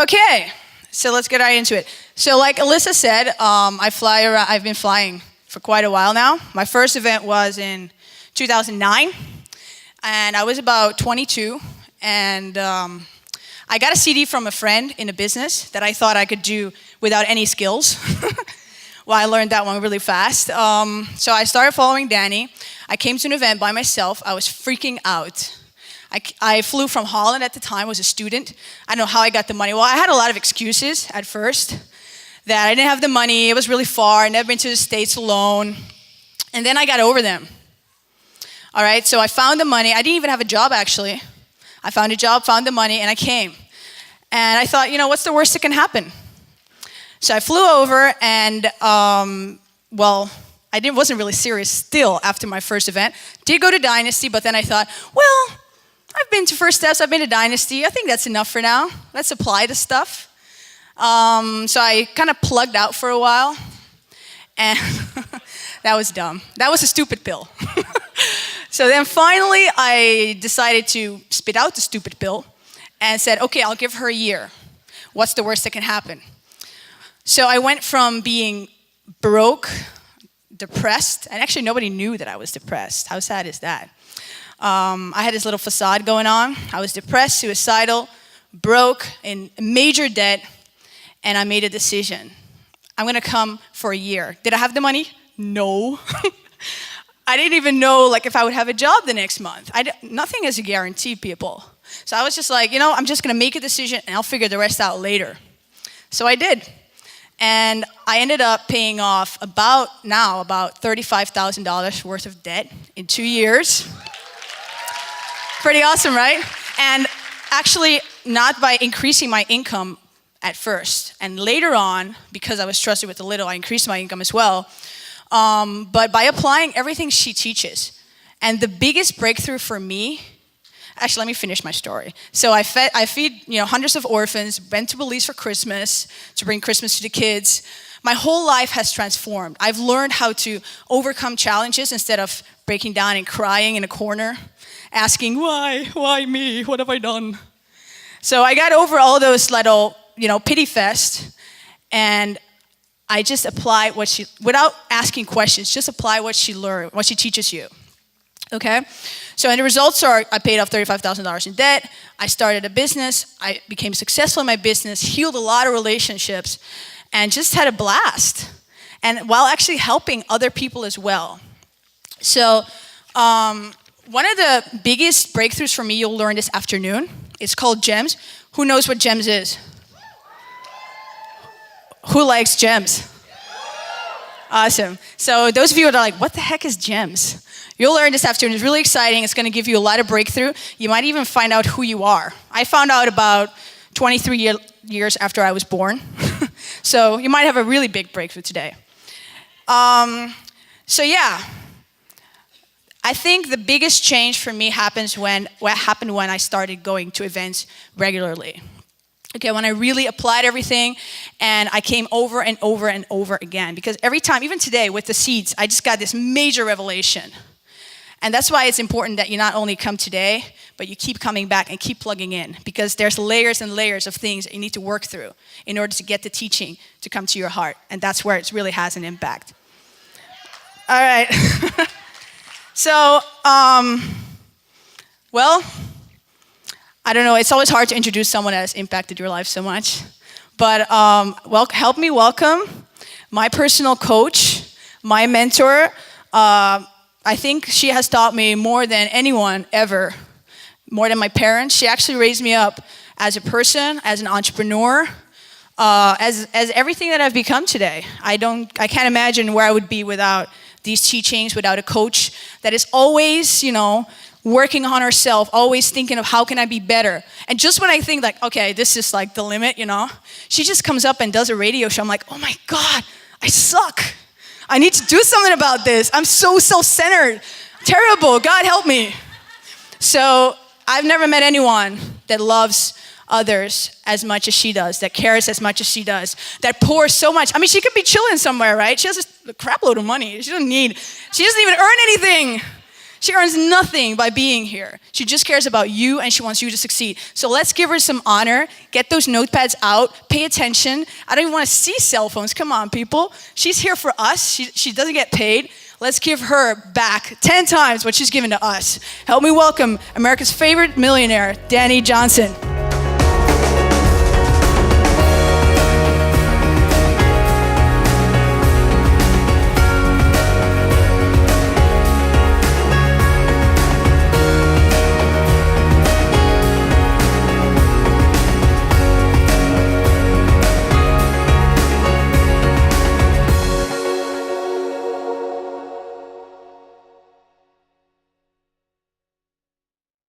Okay, so let's get right into it. So like Alyssa said, I fly around. I've been flying for quite a while now. My first event was in 2009, and I was about 22, and I got a CD from a friend in a business that I thought I could do without any skills. Well, I learned that one really fast. So I started following Dani. I came to an event by myself. I was freaking out. I flew from Holland at the time, was a student. I don't know how I got the money. Well, I had a lot of excuses at first that I didn't have the money, it was really far, I'd never been to the States alone. And then I got over them. All right, so I found the money. I didn't even have a job, actually. I found a job, found the money, and I came. And I thought, what's the worst that can happen? So I flew over, and I wasn't really serious still after my first event. Did go to Dynasty, but then I thought, well, I've been to First Steps, I've been to Dynasty. I think that's enough for now. Let's apply the stuff. So I kind of plugged out for a while, and that was dumb. That was a stupid pill. So then finally, I decided to spit out the stupid pill and said, okay, I'll give her a year. What's the worst that can happen? So I went from being broke, depressed, and actually nobody knew that I was depressed. How sad is that? I had this little facade going on. I was depressed, suicidal, broke, in major debt, and I made a decision. I'm gonna come for a year. Did I have the money? No. I didn't even know if I would have a job the next month. Nothing is a guarantee, people. So I was just like, I'm just gonna make a decision and I'll figure the rest out later. So I did. And I ended up paying off about $35,000 worth of debt in 2 years. Pretty awesome, right? And actually, not by increasing my income at first. And later on, because I was trusted with a little, I increased my income as well. But by applying everything she teaches. And the biggest breakthrough for me, actually, let me finish my story. So I feed hundreds of orphans, went to Belize for Christmas, to bring Christmas to the kids. My whole life has transformed. I've learned how to overcome challenges instead of breaking down and crying in a corner, asking, why me, what have I done? So I got over all those little, pity fest, and I just applied without asking questions, just apply what she learned, what she teaches you. Okay? So and the results are I paid off $35,000 in debt, I started a business, I became successful in my business, healed a lot of relationships, and just had a blast. And while actually helping other people as well. So one of the biggest breakthroughs for me you'll learn this afternoon, it's called GEMS. Who knows what GEMS is? Who likes GEMS? Awesome. So those of you that are like, what the heck is GEMS? You'll learn this afternoon. It's really exciting. It's going to give you a lot of breakthrough. You might even find out who you are. I found out about 23 years after I was born. So you might have a really big breakthrough today. So yeah, I think the biggest change for me happened when I started going to events regularly. Okay, when I really applied everything and I came over and over and over again. Because every time, even today with the seeds, I just got this major revelation. And that's why it's important that you not only come today, but you keep coming back and keep plugging in. Because there's layers and layers of things that you need to work through in order to get the teaching to come to your heart. And that's where it really has an impact. All right. So, well, I don't know, it's always hard to introduce someone that has impacted your life so much. But help me welcome my personal coach, my mentor. I think she has taught me more than anyone ever, more than my parents. She actually raised me up as a person, as an entrepreneur, as everything that I've become today. I can't imagine where I would be without these teachings, without a coach that is always, working on herself, always thinking of how can I be better. And just when I think okay, this is the limit, she just comes up and does a radio show. I'm like, oh my God, I suck. I need to do something about this. I'm so self-centered. Terrible, God help me. So I've never met anyone that loves others as much as she does, that cares as much as she does, that pours so much. I mean, she could be chilling somewhere, right? She has a crap load of money. She doesn't even earn anything. She earns nothing by being here. She just cares about you and she wants you to succeed. So let's give her some honor. Get those notepads out. Pay attention. I don't even want to see cell phones. Come on, people. She's here for us. She doesn't get paid. Let's give her back 10 times what she's given to us. Help me welcome America's favorite millionaire, Dani Johnson.